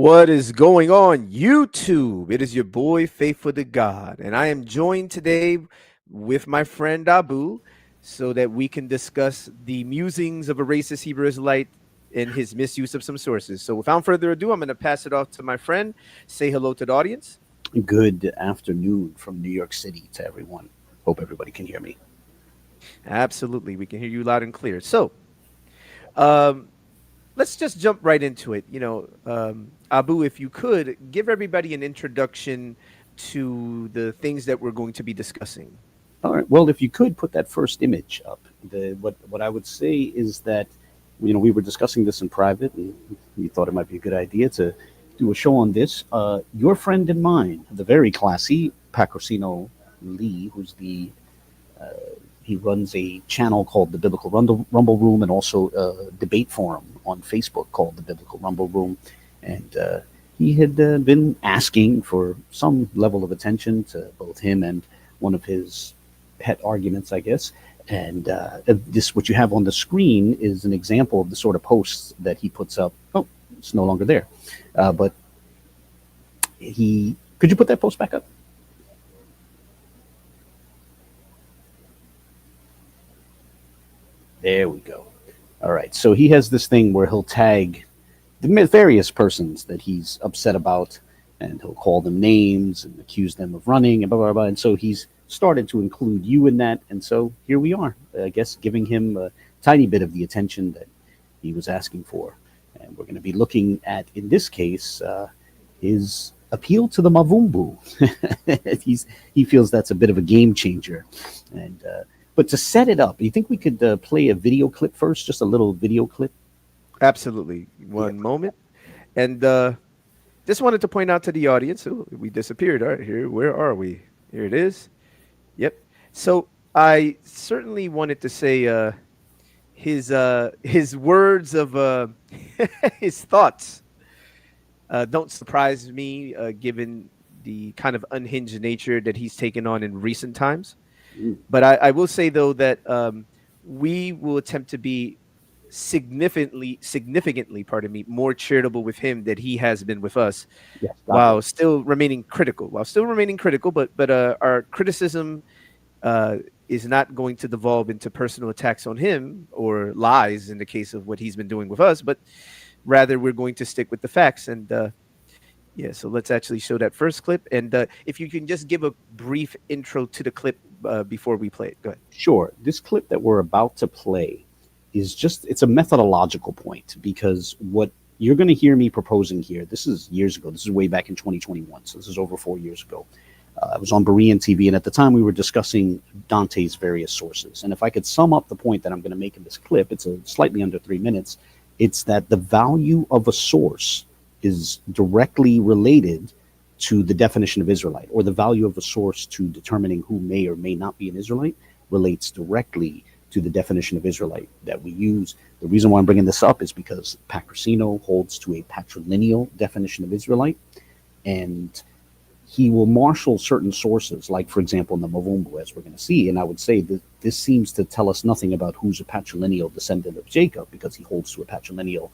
What is going on, YouTube? It is your boy, Faithful to God, and I am joined today with my friend Abu so that we can discuss the musings of a racist Hebrew Israelite and his misuse of some sources. So without further ado, I'm going to pass it off to my friend. Say hello to the audience. Good afternoon from New York City to everyone. Hope everybody can hear me. Absolutely. We can hear you loud and clear. So, um, let's just jump right into it. Abu, if you could give everybody an introduction to the things that we're going to be discussing. All right. Well, if you could put that first image up, what I would say is that we were discussing this in private, and we thought it might be a good idea to do a show on this. Your friend and mine, the very classy Pacroseeno Leeh, who's the he runs a channel called the Biblical Rumble Room, and also a debate forum on Facebook called the Biblical Rumble Room. And he had been asking for some level of attention to both him and one of his pet arguments, I guess. And this, what you have on the screen, is an example of the sort of posts that he puts up. Oh, it's no longer there. But could you put that post back up? There we go. All right. So he has this thing where he'll tag the various persons that he's upset about, and he'll call them names and accuse them of running and blah, blah, blah. And so he's started to include you in that. And so here we are, I guess, giving him a tiny bit of the attention that he was asking for. And we're going to be looking at, in this case, his appeal to the Mavumbu. He feels that's a bit of a game changer. And but to set it up, you think we could play a video clip first, just a little video clip? Absolutely. One moment. And just wanted to point out to the audience, we disappeared. All right, where are we? Here it is. Yep. So I certainly wanted to say his words of his thoughts don't surprise me, given the kind of unhinged nature that he's taken on in recent times. But I will say, though, that we will attempt to be significantly, pardon me, more charitable with him than he has been with us, Yes, while still remaining critical. But our criticism is not going to devolve into personal attacks on him or lies in the case of what he's been doing with us, but rather we're going to stick with the facts. And so let's actually show that first clip. And if you can just give a brief intro to the clip before we play it. Go ahead. Sure. This clip that we're about to play it's a methodological point, because what you're going to hear me proposing here, this is years ago. This is way back in 2021. So this is over 4 years ago. I was on Berean TV, and at the time we were discussing Dante's various sources. And if I could sum up the point that I'm going to make in this clip, it's a slightly under 3 minutes. It's that the value of a source is directly related to the definition of Israelite, or the value of a source to determining who may or may not be an Israelite relates directly to the definition of Israelite that we use. The reason why I'm bringing this up is because Pacroseeno holds to a patrilineal definition of Israelite, and he will marshal certain sources, like, for example, in the Mavumbu, as we're going to see. And I would say that this seems to tell us nothing about who's a patrilineal descendant of Jacob, because he holds to a patrilineal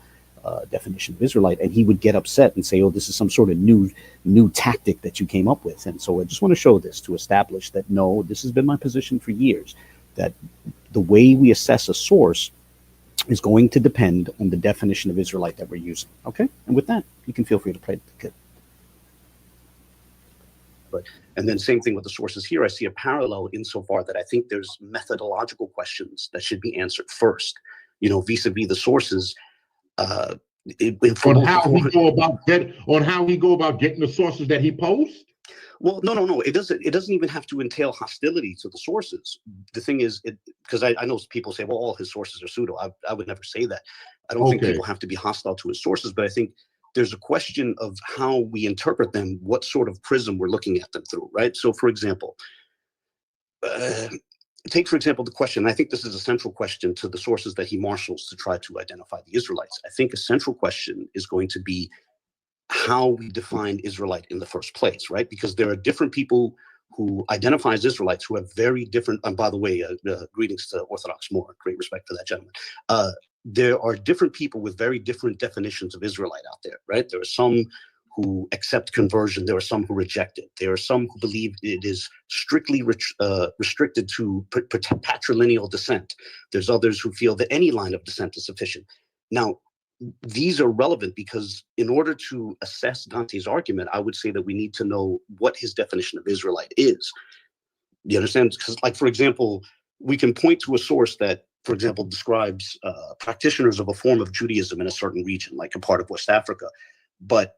definition of Israelite, and he would get upset and say, oh, this is some sort of new tactic that you came up with. And so I just want to show this to establish that, no, this has been my position for years, that the way we assess a source is going to depend on the definition of Israelite that we're using. Okay? And with that, you can feel free to play the clip. And then same thing with the sources here. I see a parallel insofar that I think there's methodological questions that should be answered first, vis-a-vis the sources. On how he go about getting the sources that he posts. Well, no. It doesn't even have to entail hostility to the sources. The thing is, because I know people say, well, all his sources are pseudo. I would never say that. I don't think people have to be hostile to his sources, but I think there's a question of how we interpret them, what sort of prism we're looking at them through, right? So, for example, take, for example, the question, I think this is a central question to the sources that he marshals to try to identify the Israelites. I think a central question is going to be how we define Israelite in the first place, right? Because there are different people who identify as Israelites who have very different, and by the way, greetings to Orthodox Moor, great respect for that gentleman. there are different people with very different definitions of Israelite out there, right? There are some who accept conversion. There are some who reject it. There are some who believe it is strictly restricted to patrilineal descent. There's others who feel that any line of descent is sufficient. Now, these are relevant because in order to assess Dante's argument, I would say that we need to know what his definition of Israelite is. You understand? Because, like, for example, we can point to a source that, for example, describes practitioners of a form of Judaism in a certain region, like a part of West Africa. But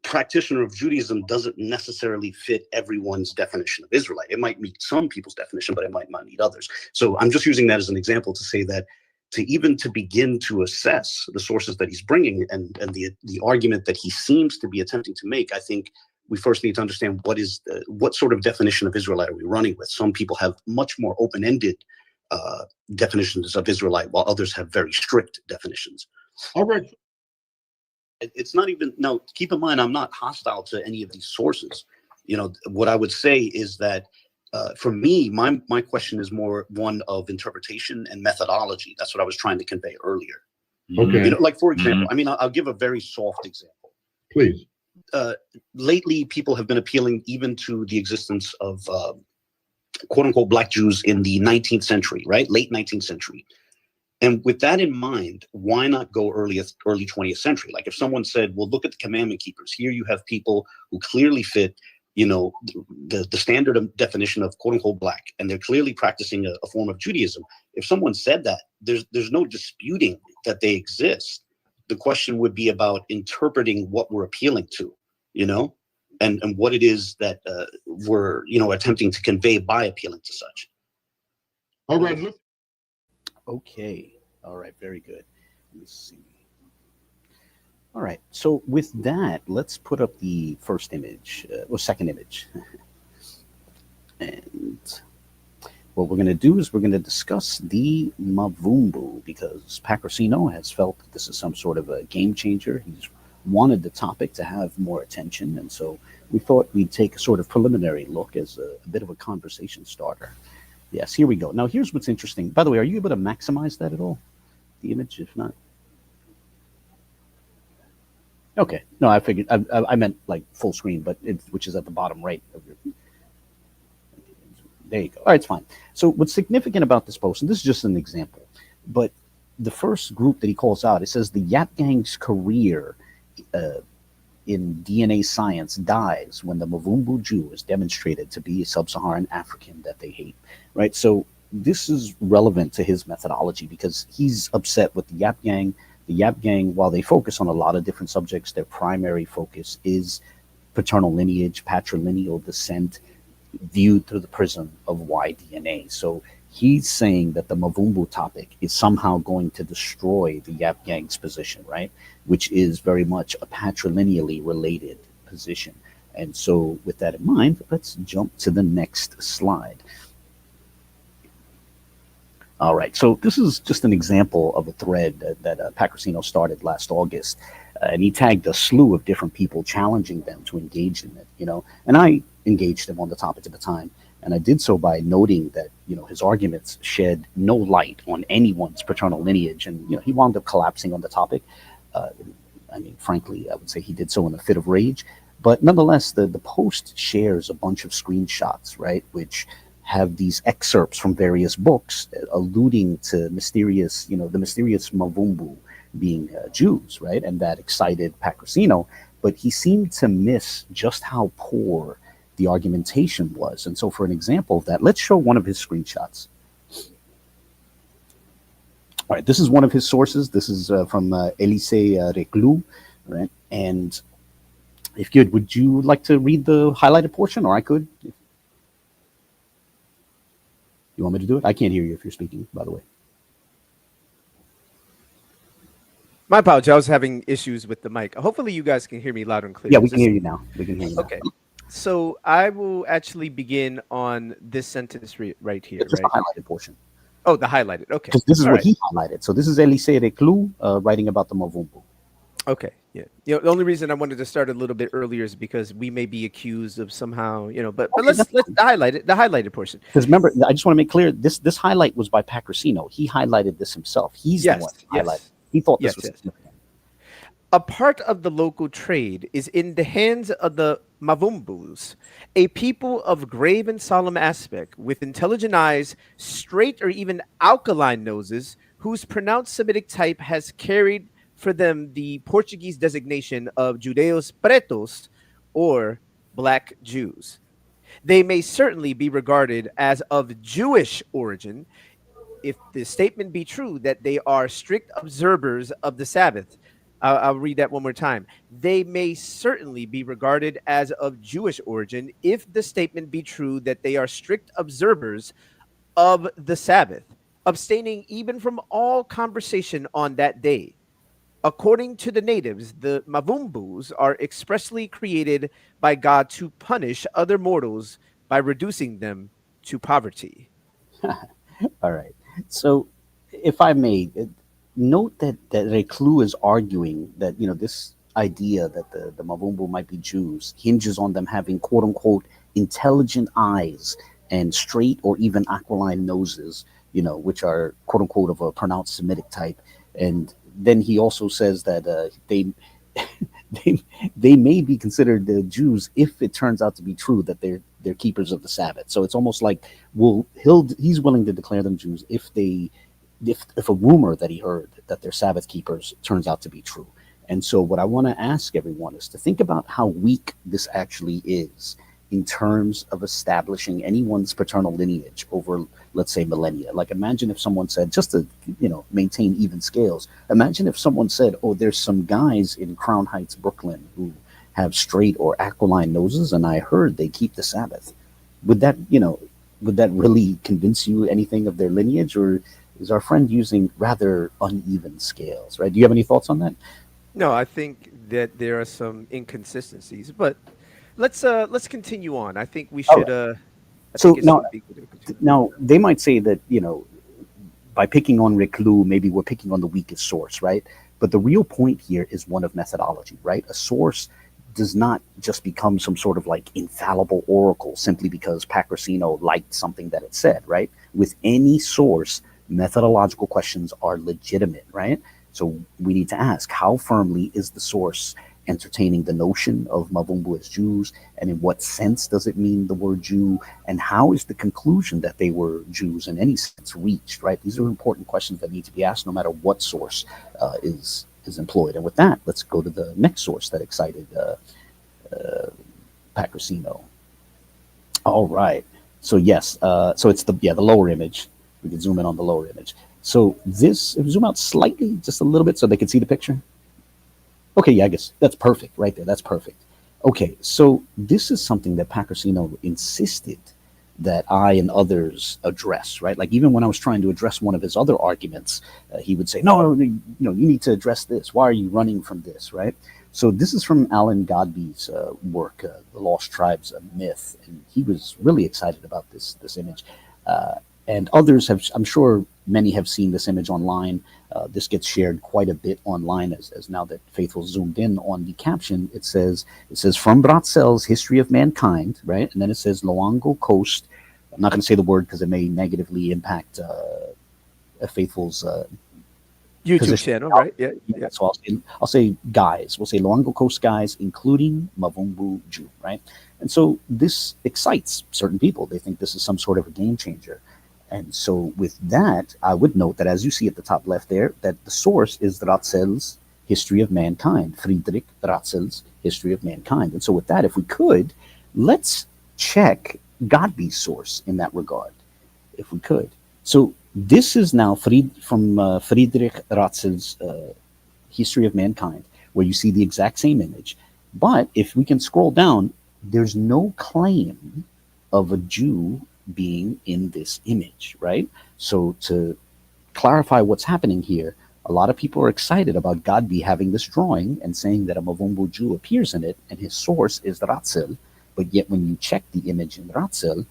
practitioner of Judaism doesn't necessarily fit everyone's definition of Israelite. It might meet some people's definition, but it might not meet others. So I'm just using that as an example to say that to begin to assess the sources that he's bringing and the argument that he seems to be attempting to make, I think we first need to understand what sort of definition of Israelite are we running with. Some people have much more open-ended definitions of Israelite, while others have very strict definitions. All right. It's not even, now, keep in mind, I'm not hostile to any of these sources. You know, what I would say is that for me, my question is more one of interpretation and methodology. That's what I was trying to convey earlier. Okay. You know, like, for example, I mean, I'll give a very soft example. Please. Lately, people have been appealing even to the existence of quote unquote Black Jews in the 19th century, right? Late 19th century. And with that in mind, why not go early 20th century? Like, if someone said, well, look at the commandment keepers. Here you have people who clearly fit, you know, the standard of definition of quote unquote Black, and they're clearly practicing a form of Judaism. If someone said that, there's no disputing that they exist. The question would be about interpreting what we're appealing to, you know, and what it is that we're, you know, attempting to convey by appealing to such. All right. Okay. All right. Very good. Let me see. All right. So with that, let's put up the first image, or second image. And what we're going to do is we're going to discuss the Mavumbu, because Pacroseeno has felt that this is some sort of a game changer. He's wanted the topic to have more attention. And so we thought we'd take a sort of preliminary look as a bit of a conversation starter. Yes, here we go. Now, here's what's interesting. By the way, are you able to maximize that at all? The image, if not? Okay. No, I figured, I meant like full screen, but which is at the bottom right of your. There you go. All right, it's fine. So what's significant about this post, and this is just an example, but the first group that he calls out, it says the YAP Gang's career in DNA science dies when the Mavumbu Jew is demonstrated to be a sub-Saharan African that they hate, right? So this is relevant to his methodology because he's upset with the YAP Gang. The YAP Gang, while they focus on a lot of different subjects, their primary focus is paternal lineage, patrilineal descent, viewed through the prism of Y-DNA. So he's saying that the Mavumbu topic is somehow going to destroy the YAP Gang's position, right? Which is very much a patrilineally related position. And so with that in mind, let's jump to the next slide. All right, so this is just an example of a thread that Pacroseeno started last August. And he tagged a slew of different people challenging them to engage in it, you know. And I engaged him on the topic at the time. And I did so by noting that, you know, his arguments shed no light on anyone's paternal lineage. And, you know, he wound up collapsing on the topic. I mean, frankly, I would say he did so in a fit of rage. But nonetheless, the post shares a bunch of screenshots, right, which have these excerpts from various books alluding to mysterious, you know, the mysterious Mavumbu being Jews, right? And that excited Pacroseeno. But he seemed to miss just how poor the argumentation was. And so for an example of that, let's show one of his screenshots. All right, this is one of his sources. This is from Elisée Reclus, right? And if you'd, would you like to read the highlighted portion, or I could? You want me to do it? I can't hear you if you're speaking, by the way. My apologies. I was having issues with the mic. Hopefully you guys can hear me loud and clear. Yeah, we can hear you now. We can hear you now. Okay. So I will actually begin on this sentence right here, Just right? the highlighted portion. Oh, the highlighted. Okay. Because this is All what right. he highlighted. So this is Elisée Reclus writing about the Mavumbu. Okay. Yeah. The only reason I wanted to start a little bit earlier is because we may be accused of somehow, but Okay, let's highlight it, the highlighted portion. because remember, I just want to make clear this highlight was by Pacroseeno. He highlighted this himself. He's the one Yes, who highlighted. yes, He thought this yes, was yes. significant. A part of the local trade is in the hands of the Mavumbus, a people of grave and solemn aspect, with intelligent eyes, straight or even alkaline noses, whose pronounced Semitic type has carried for them the Portuguese designation of Judeos Pretos, or Black Jews. They may certainly be regarded as of Jewish origin if the statement be true that they are strict observers of the Sabbath. I'll read that one more time. They may certainly be regarded as of Jewish origin if the statement be true that they are strict observers of the Sabbath, abstaining even from all conversation on that day. According to the natives, the Mavumbus are expressly created by God to punish other mortals by reducing them to poverty. All right. So, if I may, note that Reclus is arguing that this idea that the Mavumbu might be Jews hinges on them having quote unquote intelligent eyes and straight or even aquiline noses, which are quote unquote of a pronounced Semitic type. And then he also says that they they may be considered Jews if it turns out to be true that they're keepers of the Sabbath. So it's almost like he's willing to declare them Jews if a rumor that he heard that they're Sabbath keepers turns out to be true. And so what I want to ask everyone is to think about how weak this actually is in terms of establishing anyone's paternal lineage over, let's say, millennia. Like, imagine if someone said, just to maintain even scales, imagine if someone said, oh, there's some guys in Crown Heights, Brooklyn, who have straight or aquiline noses, and I heard they keep the Sabbath. Would that really convince you anything of their lineage, or is our friend using rather uneven scales? Right? Do you have any thoughts on that? No, I think that there are some inconsistencies, but let's continue on. I think we All should right. I So think it now, would be good to continue. now they might say that by picking on Reclus, maybe we're picking on the weakest source, right? But the real point here is one of methodology, right? A source does not just become some sort of like infallible oracle simply because Pacroseeno liked something that it said, right? With any source, methodological questions are legitimate, right? So we need to ask, how firmly is the source entertaining the notion of Mavumbu as Jews, and in what sense does it mean the word Jew, and how is the conclusion that they were Jews in any sense reached, right? These are important questions that need to be asked no matter what source is employed. And with that, let's go to the next source that excited Pacroseeno. All right. So yes, so it's the lower image. We can zoom in on the lower image. So this, if we zoom out slightly, just a little bit, so they can see the picture. Okay, yeah, I guess that's perfect right there. That's perfect. Okay, so this is something that Pacroseeno insisted that I and others address, right? Like, even when I was trying to address one of his other arguments, he would say, no, you need to address this. Why are you running from this, right? So this is from Alan Godbey's work, The Lost Tribes, a Myth, and he was really excited about this image. And others have, I'm sure many have seen this image online. This gets shared quite a bit online as now that Faithful zoomed in on the caption. It says from Ratzel's History of Mankind, right? And then it says Loango Coast. I'm not going to say the word because it may negatively impact Faithful's YouTube position. channel, right? Yeah, yeah. So I'll say guys. We'll say Loango Coast guys, including Mavumbu Jew, right? And so this excites certain people. They think this is some sort of a game changer. And so with that, I would note that, as you see at the top left there, that the source is Ratzel's History of Mankind, Friedrich Ratzel's History of Mankind. And so with that, if we could, let's check Godbey's source in that regard, if we could. So this is now from Friedrich Ratzel's History of Mankind, where you see the exact same image. But if we can scroll down, there's no claim of a Jew being in this image, right? So to clarify what's happening here, a lot of people are excited about Godbey having this drawing and saying that a Mavumbu Jew appears in it, and his source is Ratzel. But yet when you check the image in Ratzel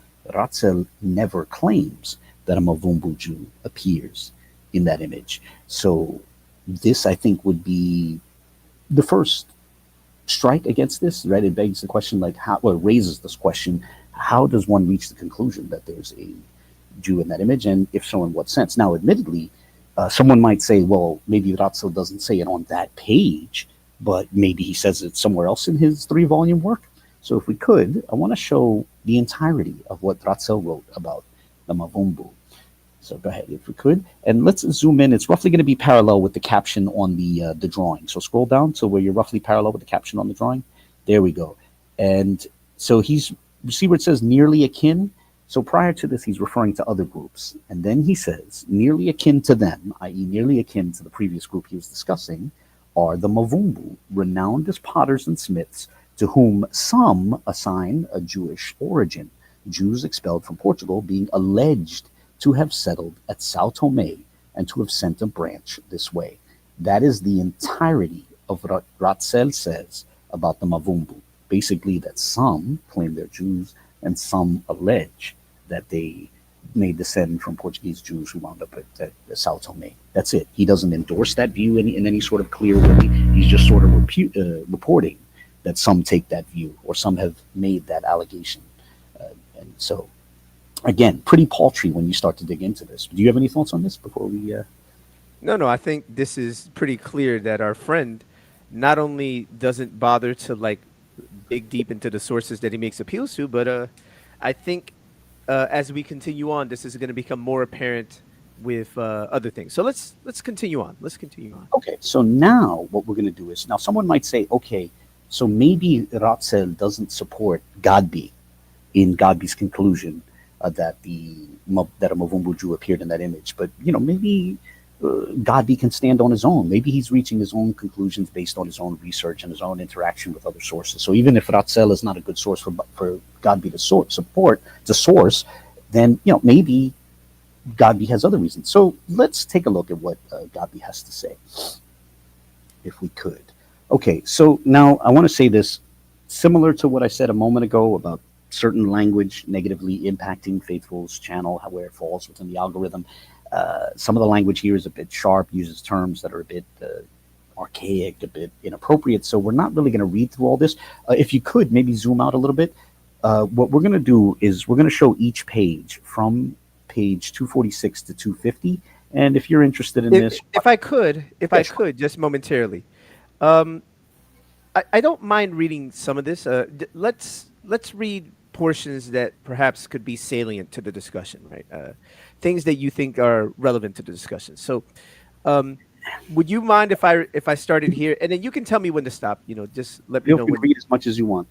never claims that a Mavumbu Jew appears in that image. So this, I think, would be the first strike against this, right? It begs the question, like, how, well, it raises this question: how does one reach the conclusion that there's a Jew in that image, and if so, in what sense? Now, admittedly, someone might say, well, maybe Ratzel doesn't say it on that page, but maybe he says it somewhere else in his 3-volume work. So if we could, I want to show the entirety of what Ratzel wrote about the Mavumbu. So go ahead, if we could. And let's zoom in. It's roughly going to be parallel with the caption on the drawing. So scroll down to where you're roughly parallel with the caption on the drawing. There we go. And so you see where it says nearly akin? So prior to this, he's referring to other groups. And then he says, nearly akin to them, i.e. nearly akin to the previous group he was discussing, are the Mavumbu, renowned as potters and smiths, to whom some assign a Jewish origin, Jews expelled from Portugal being alleged to have settled at Sao Tome and to have sent a branch this way. That is the entirety of what Ratzel says about the Mavumbu. Basically, that some claim they're Jews and some allege that they may descend from Portuguese Jews who wound up at Sao Tome. That's it. He doesn't endorse that view in any sort of clear way. He's just sort of reporting that some take that view or some have made that allegation. And so, again, pretty paltry when you start to dig into this. Do you have any thoughts on this before we... No, I think this is pretty clear that our friend not only doesn't bother to like dig deep into the sources that he makes appeals to, but I think as we continue on, this is going to become more apparent with other things. So let's continue on. Let's continue on. Okay, so now what we're going to do is, now someone might say, okay, so maybe Ratzel doesn't support Godbey in Godbey's conclusion that a Mavumbu Jew appeared in that image. But, you know, maybe Godbey can stand on his own. Maybe he's reaching his own conclusions based on his own research and his own interaction with other sources. So even if Ratzel is not a good source for Godbey to support, to source, then, you know, maybe Godbey has other reasons. So let's take a look at what Godbey has to say, if we could. Okay, so now I want to say this, similar to what I said a moment ago about certain language negatively impacting Faithful's channel, where it falls within the algorithm. Some of the language here is a bit sharp, uses terms that are a bit archaic, a bit inappropriate. So we're not really going to read through all this. If you could maybe zoom out a little bit. What we're going to do is we're going to show each page from page 246 to 250. And if you're interested in this, if I could, just momentarily, I don't mind reading some of this. Let's read portions that perhaps could be salient to the discussion, right? Things that you think are relevant to the discussion. So, would you mind if I started here, and then you can tell me when to stop? You know, just let me know when. Read as much as you want.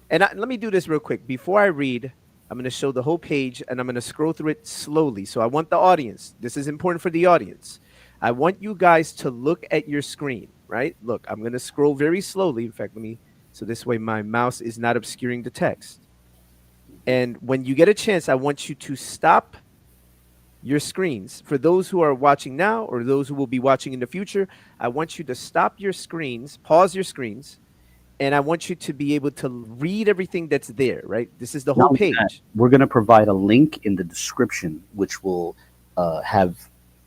And let me do this real quick before I read. I'm going to show the whole page, and I'm going to scroll through it slowly. So I want the audience. This is important for the audience. I want you guys to look at your screen, right? Look, I'm going to scroll very slowly. In fact, so this way my mouse is not obscuring the text. And when you get a chance, I want you to stop your screens. For those who are watching now or those who will be watching in the future, I want you to stop your screens, pause your screens, and I want you to be able to read everything that's there, right? This is the whole page. We're going to provide a link in the description, which will have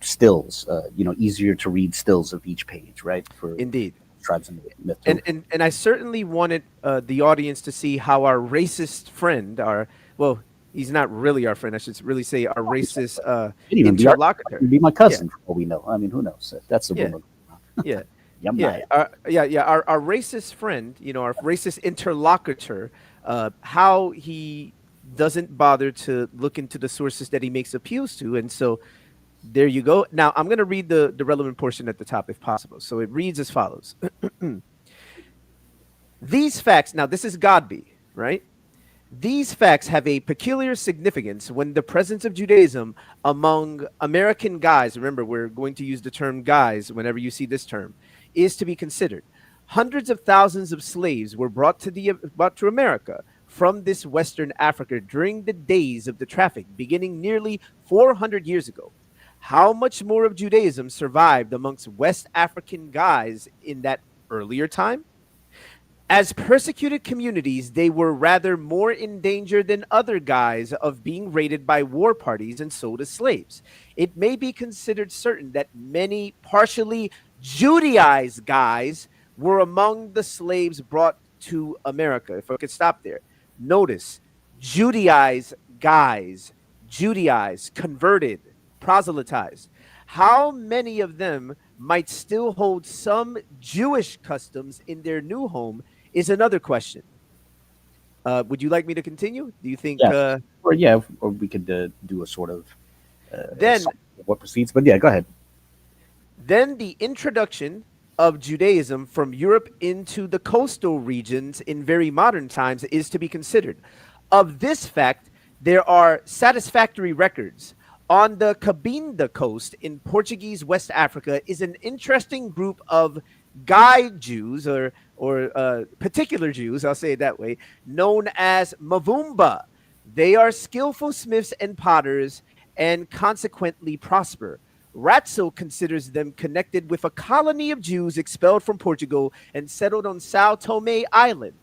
stills, easier to read stills of each page, right? For Indeed. Tribes and myth. And I certainly wanted the audience to see how our racist friend, he's not really our friend. I should really say our racist interlocutor. Be my cousin, for all we know. I mean, who knows? That's the rumor. Yeah. Our racist friend, our racist interlocutor, how he doesn't bother to look into the sources that he makes appeals to. And so there you go. Now I'm going to read the relevant portion at the top if possible. So it reads as follows. These facts, now this is Godbey, right? These facts have a peculiar significance when the presence of Judaism among American guys, remember we're going to use the term guys whenever you see this term, is to be considered. Hundreds of thousands of slaves were brought to America from this Western Africa during the days of the traffic, beginning nearly 400 years ago. How much more of Judaism survived amongst West African guys in that earlier time? As persecuted communities, they were rather more in danger than other guys of being raided by war parties and sold as slaves. It may be considered certain that many partially Judaized guys were among the slaves brought to America. If I could stop there. Notice, Judaize guys, Judaize, converted, proselytized. How many of them might still hold some Jewish customs in their new home is another question. Would you like me to continue? Do you think? Yeah, or we could do a sort of Then what proceeds. But yeah, go ahead. Then the introduction of Judaism from Europe into the coastal regions in very modern times is to be considered. Of this fact, there are satisfactory records. On the Cabinda coast in Portuguese West Africa is an interesting group of Guy Jews or particular Jews, I'll say it that way, known as Mavumba. They are skillful smiths and potters and consequently prosper. Ratzel considers them connected with a colony of Jews expelled from Portugal and settled on Sao Tome Island.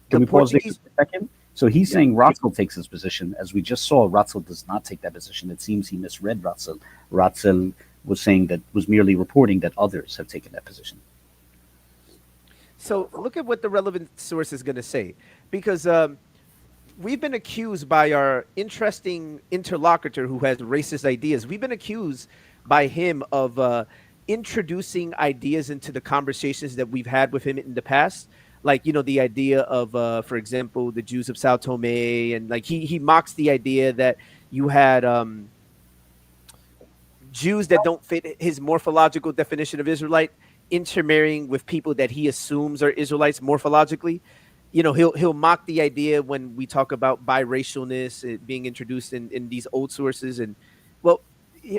Can we pause there for a second? So he's saying Ratzel takes his position. As we just saw, Ratzel does not take that position. It seems he misread Ratzel. Ratzel was saying that was merely reporting that others have taken that position. So look at what the relevant source is going to say, because we've been accused by our interesting interlocutor who has racist ideas. We've been accused by him of introducing ideas into the conversations that we've had with him in the past. Like, you know, the idea of, for example, the Jews of Sao Tome, and like he mocks the idea that you had Jews that don't fit his morphological definition of Israelite intermarrying with people that he assumes are Israelites morphologically. You know, he'll mock the idea when we talk about biracialness being introduced in these old sources. And well,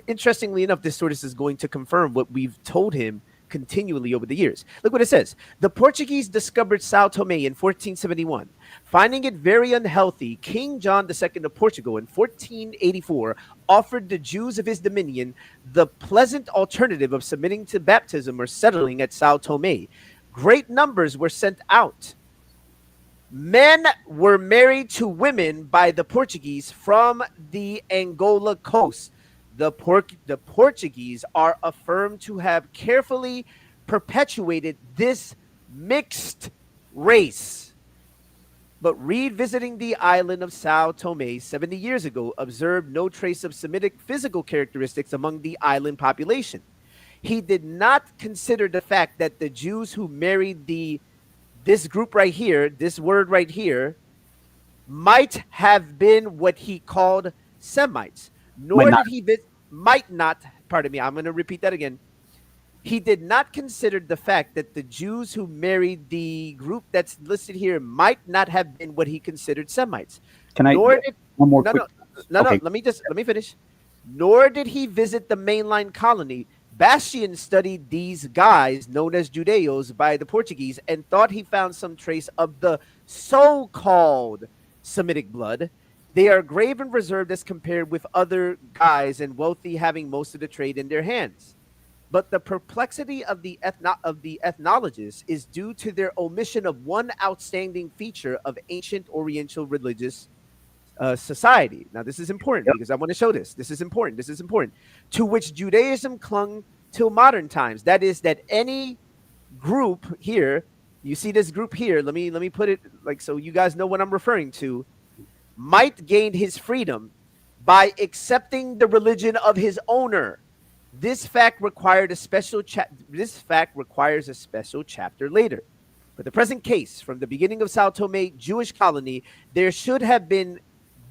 interestingly enough, this source is going to confirm what we've told him continually over the years. Look what it says. The Portuguese discovered Sao Tome in 1471. Finding it very unhealthy, King John II of Portugal in 1484 offered the Jews of his dominion the pleasant alternative of submitting to baptism or settling at Sao Tome. Great numbers were sent out. Men were married to women by the Portuguese from the Angola coast. The Portuguese are affirmed to have carefully perpetuated this mixed race. But Reed, visiting the island of Sao Tome 70 years ago, observed no trace of Semitic physical characteristics among the island population. He did not consider the fact that the Jews who married this group right here, this word right here, might have been what he called Semites. Nor did he might not, pardon me, I'm going to repeat that again. He did not consider the fact that the Jews who married the group that's listed here might not have been what he considered Semites. Can I one more quick? No, let me finish. Nor did he visit the mainline colony. Bastian studied these guys known as Judeos by the Portuguese and thought he found some trace of the so-called Semitic blood. They are grave and reserved as compared with other guys and wealthy, having most of the trade in their hands. But the perplexity of the ethnologists is due to their omission of one outstanding feature of ancient Oriental religious society. Now, this is important because I want to show this. This is important. This is important. To which Judaism clung till modern times. That is, that any group here, you see this group here. Let me put it like so you guys know what I'm referring to. Might gain his freedom by accepting the religion of his owner. This fact required a special This fact requires a special chapter later. For the present case, from the beginning of Sao Tome Jewish colony, there should have been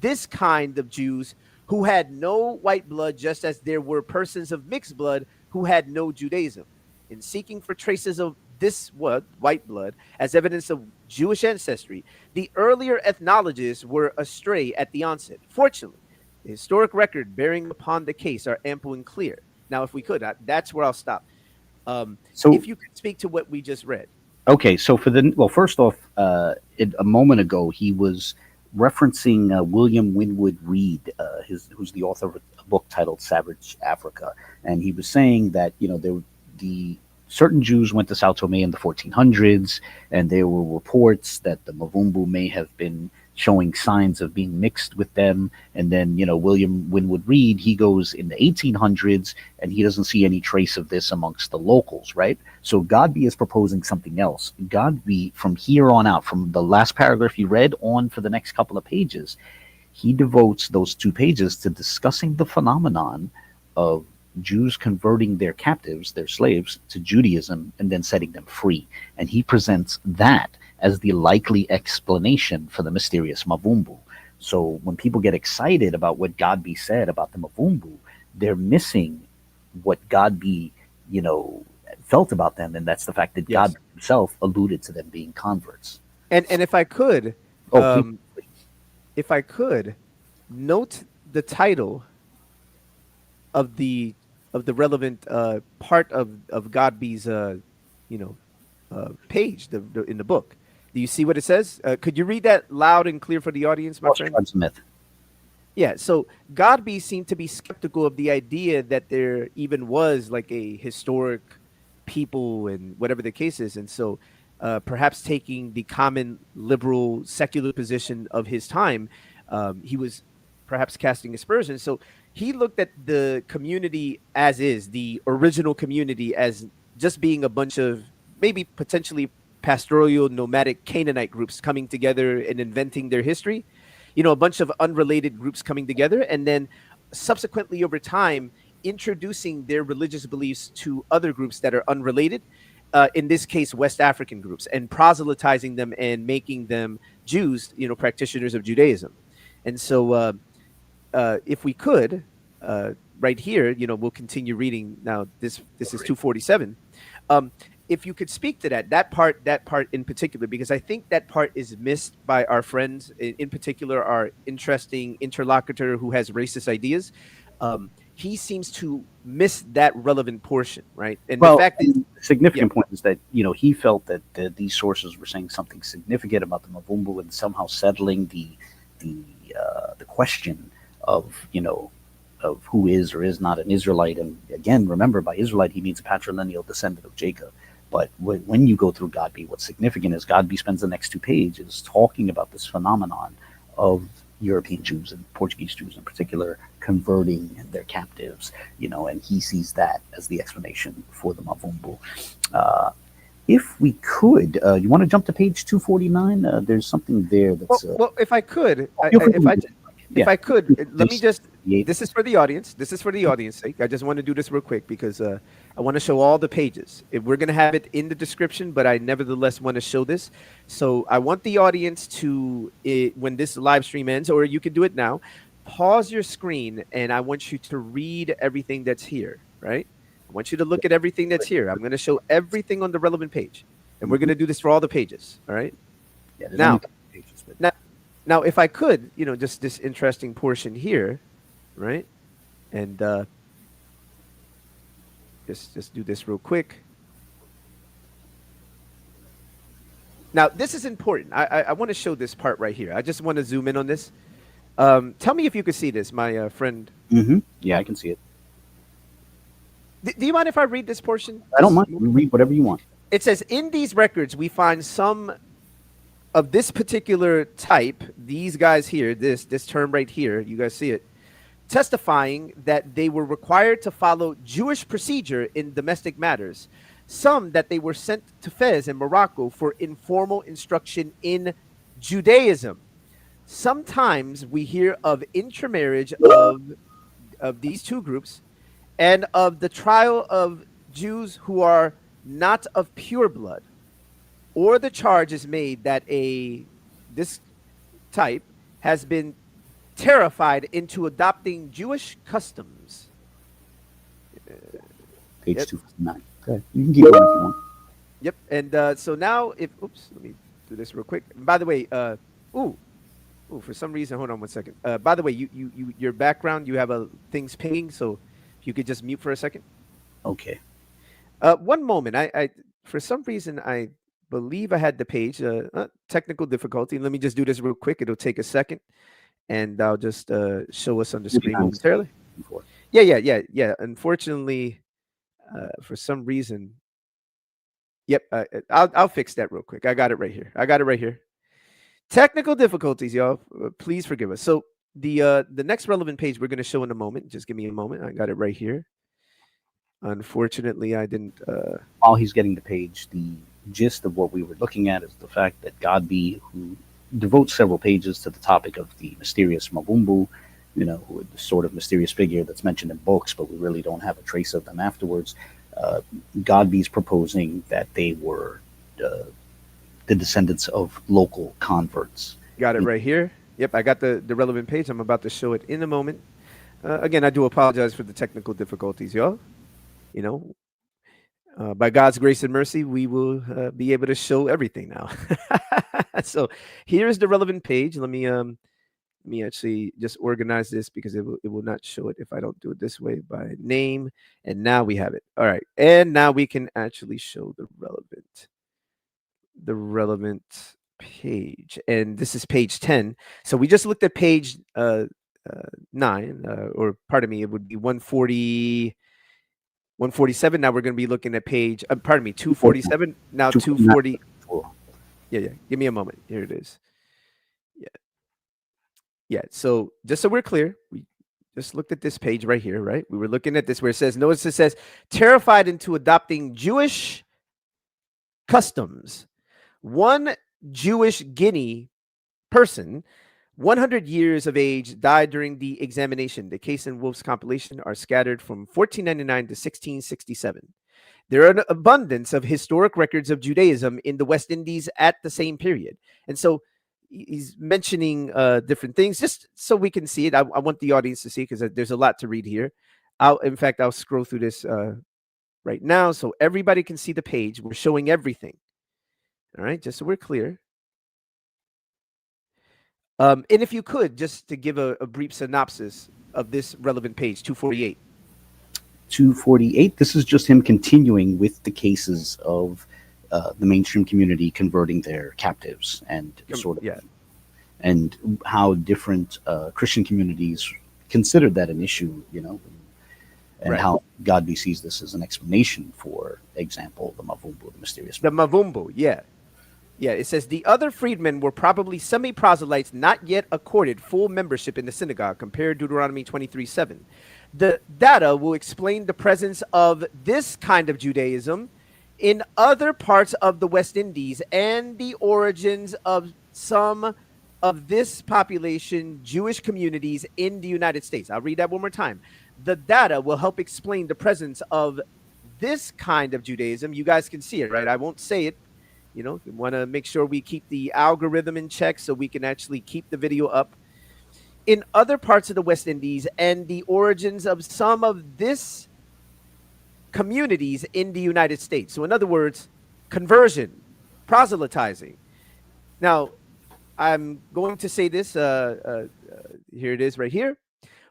this kind of Jews who had no white blood, just as there were persons of mixed blood who had no Judaism. In seeking for traces of this white blood as evidence of Jewish ancestry, the earlier ethnologists were astray at the onset. Fortunately, the historic record bearing upon the case are ample and clear. Now, if we could, that's where I'll stop. So if you could speak to what we just read. Okay, so first off, a moment ago, he was referencing William Winwood Reed, who's the author of a book titled Savage Africa. And he was saying that, the certain Jews went to Sao Tome in the 1400s, and there were reports that the Mavumbu may have been showing signs of being mixed with them. And then, William Winwood Reed, he goes in the 1800s, and he doesn't see any trace of this amongst the locals, right? So Godbey is proposing something else. Godbey, from here on out, from the last paragraph you read on for the next couple of pages, he devotes those 2 pages to discussing the phenomenon of Jews converting their captives, their slaves, to Judaism and then setting them free. And he presents that as the likely explanation for the mysterious Mavumbu. So when people get excited about what Godbey said about the Mavumbu, they're missing what Godbey, felt about them, and that's the fact that God himself alluded to them being converts. And if I could, note the title of the relevant part of Godbey's page in the book. Do you see what it says? Could you read that loud and clear for the audience, my friend? Smith. Yeah, so Godbey seemed to be skeptical of the idea that there even was like a historic people and whatever the case is. And so perhaps taking the common liberal secular position of his time, he was perhaps casting aspersions. So he looked at the community as is, the original community, as just being a bunch of maybe potentially pastoral nomadic Canaanite groups coming together and inventing their history, a bunch of unrelated groups coming together, and then subsequently over time introducing their religious beliefs to other groups that are unrelated, in this case West African groups, and proselytizing them and making them Jews, practitioners of Judaism. And so if we could, right here, we'll continue reading now. This is 247. If you could speak to that part in particular, because I think that part is missed by our friends, in particular our interesting interlocutor who has racist ideas. He seems to miss that relevant portion, right? And the fact is, the significant point is that he felt that these sources were saying something significant about the Mavumbu and somehow settling the question of of who is or is not an Israelite. And again, remember, by Israelite he means a patrilineal descendant of Jacob. But when you go through Godbey, what's significant is Godbey spends the next 2 pages talking about this phenomenon of European Jews and Portuguese Jews in particular converting their captives, and he sees that as the explanation for the Mavumbu. If we could, you want to jump to page 249? There's something there that's... Well, if I could, if I could, let me just, this is for the audience. This is for the audience sake. I just want to do this real quick because I want to show all the pages. We're going to have it in the description, but I nevertheless want to show this. So I want the audience to, when this live stream ends, or you can do it now, pause your screen, and I want you to read everything that's here, right? I want you to look at everything that's here. I'm going to show everything on the relevant page, and we're going to do this for all the pages, all right? Yeah, Now, if I could, just this interesting portion here, right? And just do this real quick. Now, this is important. I want to show this part right here. I just want to zoom in on this. Tell me if you could see this, my friend. Mm-hmm. Yeah, I can see it. Do you mind if I read this portion? I don't mind. You read whatever you want. It says, in these records, we find some of this particular type, these guys here, this term right here, you guys see it, testifying that they were required to follow Jewish procedure in domestic matters, some that they were sent to Fez in Morocco for informal instruction in Judaism. Sometimes we hear of intermarriage of these 2 groups and of the trial of Jews who are not of pure blood, or the charge is made that this type has been terrified into adopting Jewish customs. Page 259. Okay, you can keep going if you want. Yep, and so now let me do this real quick. And by the way, for some reason, hold on one second. By the way, your background, you have things pinging, so if you could just mute for a second. Okay. One moment. I for some reason I believe I had the page, technical difficulty. Let me just do this real quick. It'll take a second, and I'll just show us on the screen momentarily. Yeah. Unfortunately, for some reason, Yep. I'll fix that real quick. I got it right here. Technical difficulties, y'all. Please forgive us. So the next relevant page we're going to show in a moment. Just give me a moment. I got it right here. Unfortunately, I didn't. While he's getting the page, the gist of what we were looking at is the fact that Godbey, who devotes several pages to the topic of the mysterious Mavumbu, who the sort of mysterious figure that's mentioned in books, but we really don't have a trace of them afterwards. Godbey's proposing that they were the descendants of local converts. Got it right here. Yep, I got the relevant page. I'm about to show it in a moment. Again, I do apologize for the technical difficulties, y'all. By God's grace and mercy, we will be able to show everything now. So here's the relevant page. Let me actually just organize this because it will not show it if I don't do it this way by name. And now we have it. All right. And now we can actually show the relevant page. And this is page 10. So we just looked at page 9, or pardon me, it would be 147. Now we're going to be looking at page, 247. Now 240. Yeah. Give me a moment. Here it is. Yeah. So just so we're clear, we just looked at this page right here, right? We were looking at this where it says, notice it says, terrified into adopting Jewish customs. One Jewish Guinea person, 100 years of age, died during the examination. The Case and Wolf's compilation are scattered from 1499 to 1667. There are an abundance of historic records of Judaism in the West Indies at the same period. And so he's mentioning different things just so we can see it. I want the audience to see because there's a lot to read here. I'll scroll through this right now so everybody can see the page. We're showing everything. All right, just so we're clear. And if you could, just to give a brief synopsis of this relevant page, 248. 248, this is just him continuing with the cases of the mainstream community converting their captives and and how different Christian communities considered that an issue, and how Godbey sees this as an explanation, for example, the Mavumbu, the mysterious. The Mavumbu, yeah. Yeah, it says the other freedmen were probably semi-proselytes not yet accorded full membership in the synagogue, compare Deuteronomy 23:7. The data will explain the presence of this kind of Judaism in other parts of the West Indies and the origins of some of this population Jewish communities in the United States. I'll read that one more time. The data will help explain the presence of this kind of Judaism. You guys can see it, right? I won't say it. We want to make sure we keep the algorithm in check so we can actually keep the video up. In other parts of the West Indies and the origins of some of this communities in the United States. So in other words, conversion, proselytizing. Now, I'm going to say this. Here it is right here.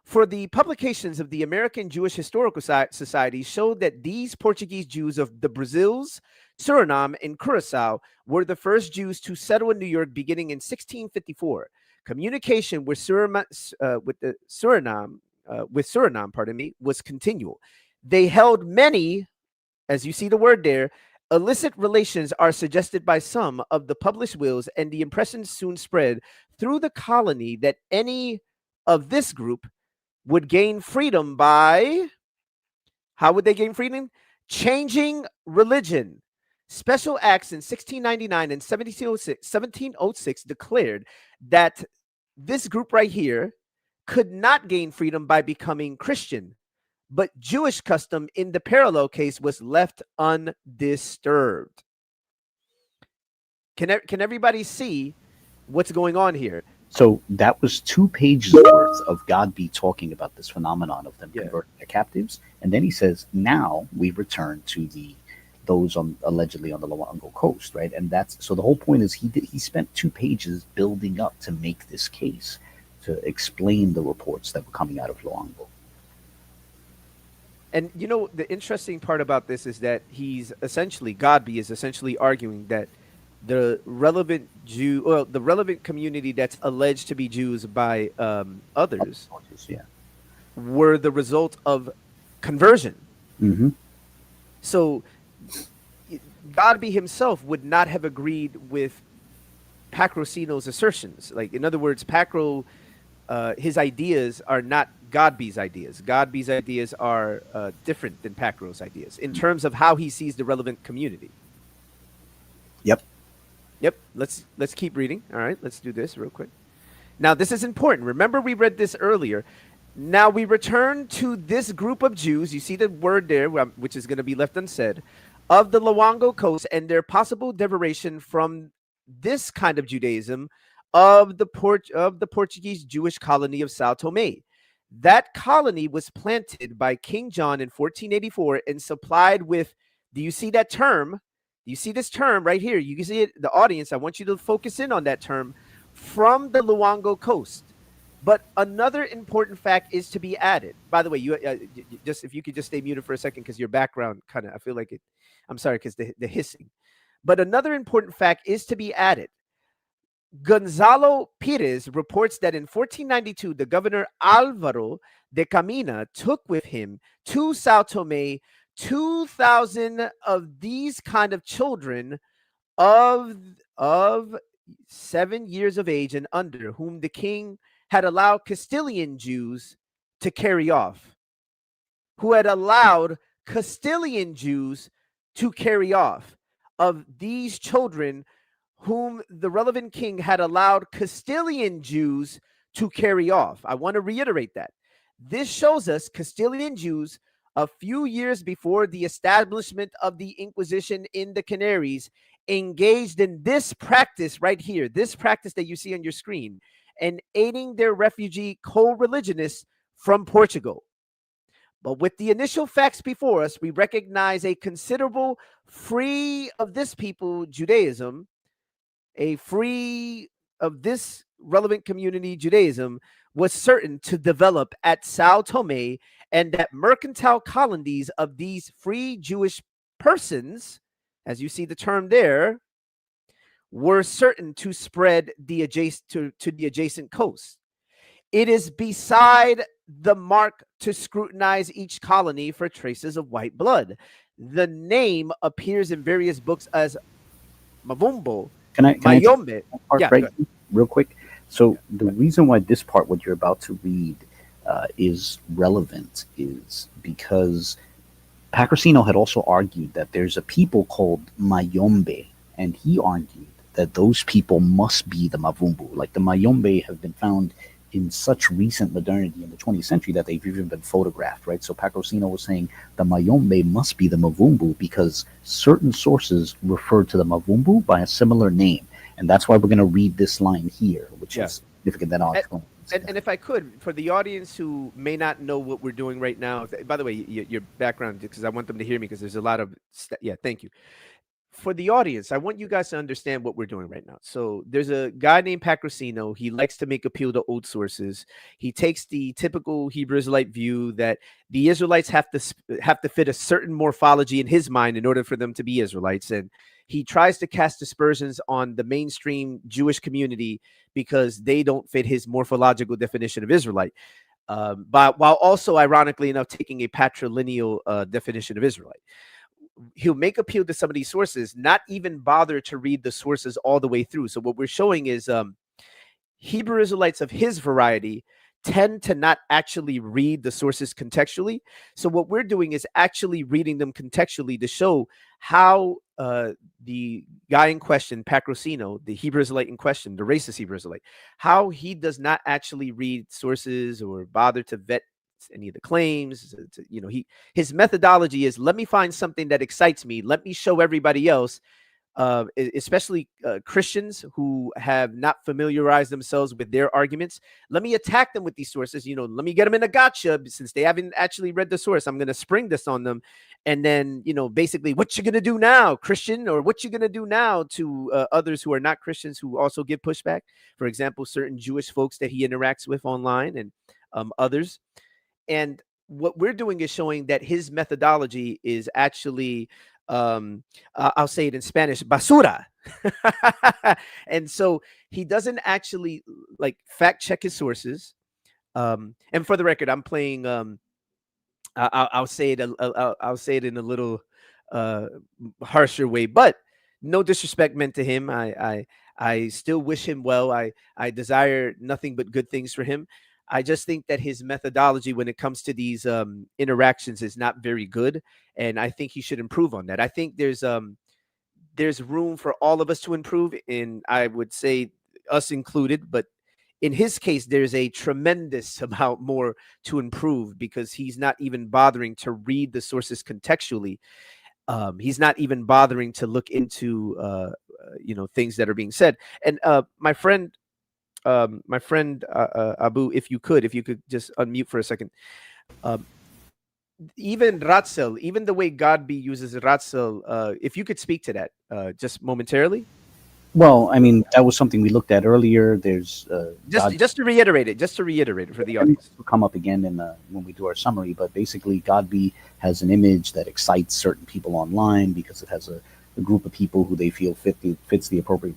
For the publications of the American Jewish Historical Society showed that these Portuguese Jews of the Brazils, Suriname, and Curacao were the first Jews to settle in New York beginning in 1654. Communication with Suriname, was continual. They held many, as you see the word there, illicit relations are suggested by some of the published wills, and the impression soon spread through the colony that any of this group would gain freedom by, how would they gain freedom? Changing religion. Special acts in 1699 and 1706 declared that this group right here could not gain freedom by becoming Christian, but Jewish custom in the parallel case was left undisturbed. Can everybody see what's going on here? So that was 2 pages worth of Godbey talking about this phenomenon of them converting their captives. And then he says, now we return to those allegedly on the Loango coast, right? And so the whole point is he spent 2 pages building up to make this case, to explain the reports that were coming out of Loango. And the interesting part about this is that Godbey is essentially arguing that the relevant the relevant community that's alleged to be Jews by others, were the result of conversion. Mm-hmm. So Godbey himself would not have agreed with Pacroseeno's assertions. Like, in other words, his ideas are not Godbey's ideas. Godbey's ideas are different than Pacro's ideas in terms of how he sees the relevant community. Yep. Yep. Let's keep reading. All right. Let's do this real quick. Now, this is important. Remember, we read this earlier. Now we return to this group of Jews. You see the word there, which is going to be left unsaid, of the Luangwa coast and their possible derivation from this kind of Judaism of the Portuguese Jewish colony of Sao Tome. That colony was planted by King John in 1484 and supplied with, do you see that term? You see this term right here? You can see it, the audience. I want you to focus in on that term, from the Luangwa coast. But another important fact is to be added. By the way, you just, if you could just stay muted for a second, because your background kind of, I feel like it. I'm sorry, because the hissing. But another important fact is to be added. Gonzalo Pires reports that in 1492, the governor Alvaro de Camina took with him to Sao Tome 2,000 of these kind of children of 7 years of age and under, whom the king had allowed Castilian Jews to carry off. Who had allowed Castilian Jews to carry off. Of these children whom the relevant king had allowed Castilian Jews to carry off. I want to reiterate that. This shows us Castilian Jews, a few years before the establishment of the Inquisition in the Canaries, engaged in this practice right here, this practice that you see on your screen, and aiding their refugee co-religionists from Portugal. But with the initial facts before us, we recognize a considerable free of this people Judaism, a free of this relevant community Judaism was certain to develop at Sao Tome, and that mercantile colonies of these free Jewish persons, as you see the term there, were certain to spread the adjacent to the adjacent coast. It is beside the mark to scrutinize each colony for traces of white blood. The name appears in various books as Mavumbu. Can I Mayombe. part Yeah, right real quick? So the reason why this part, what you're about to read, is relevant is because Pacroseeno had also argued that there's a people called Mayombe, and he argued that those people must be the Mavumbu. Like the Mayombe have been found in such recent modernity in the 20th century that they've even been photographed, right? So Pacroseeno was saying the Mayombe must be the Mavumbu because certain sources refer to the Mavumbu by a similar name. And that's why we're going to read this line here, which is significant. Then I'll explain. And if I could, for the audience who may not know what we're doing right now, by the way, your background, because I want them to hear me, because there's a lot of, thank you. For the audience, I want you guys to understand what we're doing right now. So there's a guy named Pacroseeno. He likes to make appeal to old sources. He takes the typical Hebrew Israelite view that the Israelites have to fit a certain morphology in his mind in order for them to be Israelites. And he tries to cast aspersions on the mainstream Jewish community because they don't fit his morphological definition of Israelite. But while also, ironically enough, taking a patrilineal definition of Israelite. He'll make appeal to some of these sources, not even bother to read the sources all the way through. So what we're showing is Hebrew Israelites of his variety tend to not actually read the sources contextually. So what we're doing is actually reading them contextually to show how the guy in question, Pacroseeno, the Hebrew Israelite in question, the racist Hebrew Israelite, how he does not actually read sources or bother to vet any of the claims. His methodology is, let me find something that excites me. Let me show everybody else, especially Christians who have not familiarized themselves with their arguments. Let me attack them with these sources. Let me get them in a gotcha since they haven't actually read the source. I'm going to spring this on them. And then, basically, what you going to do now, Christian, or what you going to do now to others who are not Christians who also give pushback. For example, certain Jewish folks that he interacts with online and others. And what we're doing is showing that his methodology is actually, I'll say it in Spanish, basura. And so he doesn't actually fact check his sources. And for the record, I'm playing. I'll say it. I'll say it in a little harsher way. But no disrespect meant to him. I still wish him well. I desire nothing but good things for him. I just think that his methodology when it comes to these interactions is not very good, and I think he should improve on that. I think there's room for all of us to improve, and I would say us included. But in his case, there's a tremendous amount more to improve because he's not even bothering to read the sources contextually. He's not even bothering to look into things that are being said. And my friend Abu, if you could just unmute for a second. Even Ratzel, even the way Godbey uses Ratzel, if you could speak to that just momentarily. Well, I mean, that was something we looked at earlier. There's just to reiterate it for the audience. Will come up again in when we do our summary. But basically, Godbey has an image that excites certain people online because it has a group of people who they feel fits the appropriate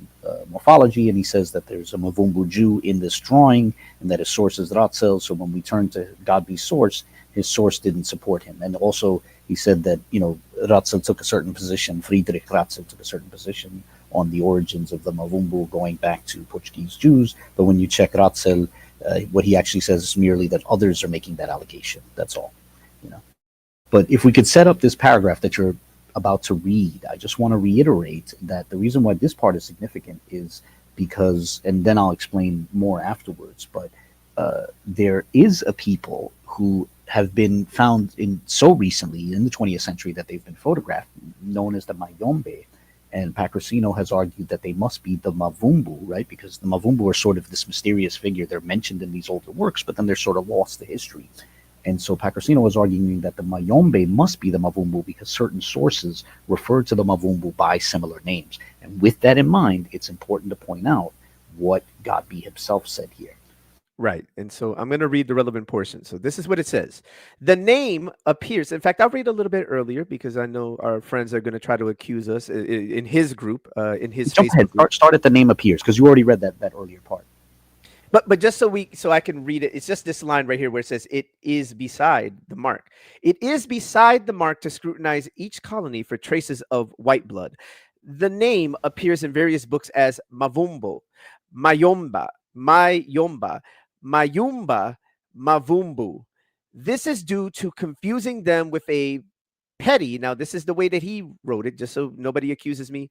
morphology, and he says that there's a Mavumbu Jew in this drawing, and that his source is Ratzel. So when we turn to Godbey's source, his source didn't support him, and also he said that Ratzel took a certain position. Friedrich Ratzel took a certain position on the origins of the Mavumbu going back to Portuguese Jews. But when you check Ratzel, what he actually says is merely that others are making that allegation. That's all. But if we could set up this paragraph that you're about to read, I just want to reiterate that the reason why this part is significant is because, and then I'll explain more afterwards, but there is a people who have been found so recently in the 20th century that they've been photographed, known as the Mayombe. And Pacroseeno has argued that they must be the Mavumbu, right? Because the Mavumbu are sort of this mysterious figure. They're mentioned in these older works, but then they're sort of lost to history. And so Pacroseeno was arguing that the Mayombe must be the Mavumbu because certain sources refer to the Mavumbu by similar names. And with that in mind, it's important to point out what Godbey himself said here. Right. And so I'm going to read the relevant portion. So this is what it says. The name appears. In fact, I'll read a little bit earlier because I know our friends are going to try to accuse us in his group, in his Jump Facebook ahead. group. Start at the name appears because you already read that earlier part. But just so I can read it, it's just this line right here where it says, it is beside the mark. It is beside the mark to scrutinize each colony for traces of white blood. The name appears in various books as Mavumbu, Mayomba, Mayumba, Mavumbu. This is due to confusing them with a petty. Now, this is the way that he wrote it, just so nobody accuses me.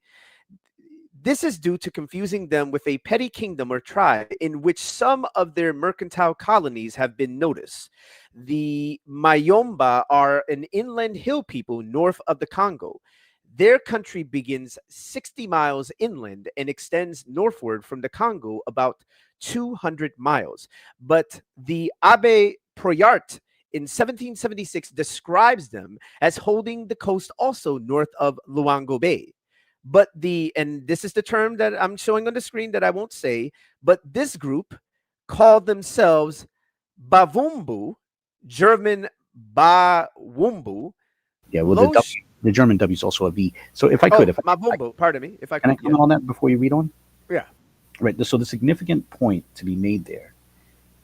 This is due to confusing them with a petty kingdom or tribe in which some of their mercantile colonies have been noticed. The Mayomba are an inland hill people north of the Congo. Their country begins 60 miles inland and extends northward from the Congo about 200 miles. But the Abbé Proyart in 1776 describes them as holding the coast also north of Luango Bay. But and this is the term that I'm showing on the screen that I won't say, but this group called themselves Bavumbu, German Bawumbu. Yeah, well, the German W is also a V. So if I could, Mavumbu, pardon me, if I could. Can I comment on that before you read on? Yeah. Right. So the significant point to be made there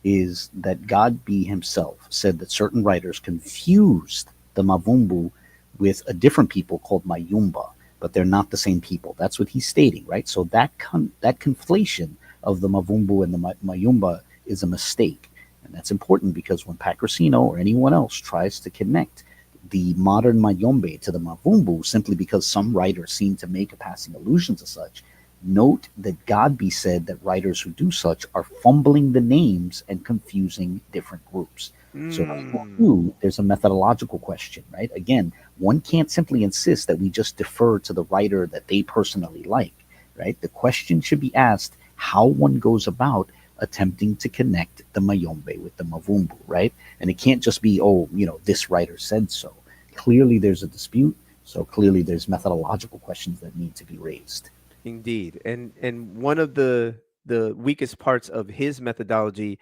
is that Godbey himself said that certain writers confused the Mavumbu with a different people called Mayumba, but they're not the same people. That's what he's stating, right? So that conflation of the Mavumbu and the Mayumba is a mistake. And that's important because when Pacroseeno or anyone else tries to connect the modern Mayombe to the Mavumbu simply because some writers seem to make a passing allusion to such, note that Godbey said that writers who do such are fumbling the names and confusing different groups. So there's a methodological question, right? Again, one can't simply insist that we just defer to the writer that they personally like, right? The question should be asked how one goes about attempting to connect the Mayombe with the Mavumbu, right? And it can't just be, this writer said so. Clearly there's a dispute, so clearly there's methodological questions that need to be raised. Indeed. And one of the weakest parts of his methodology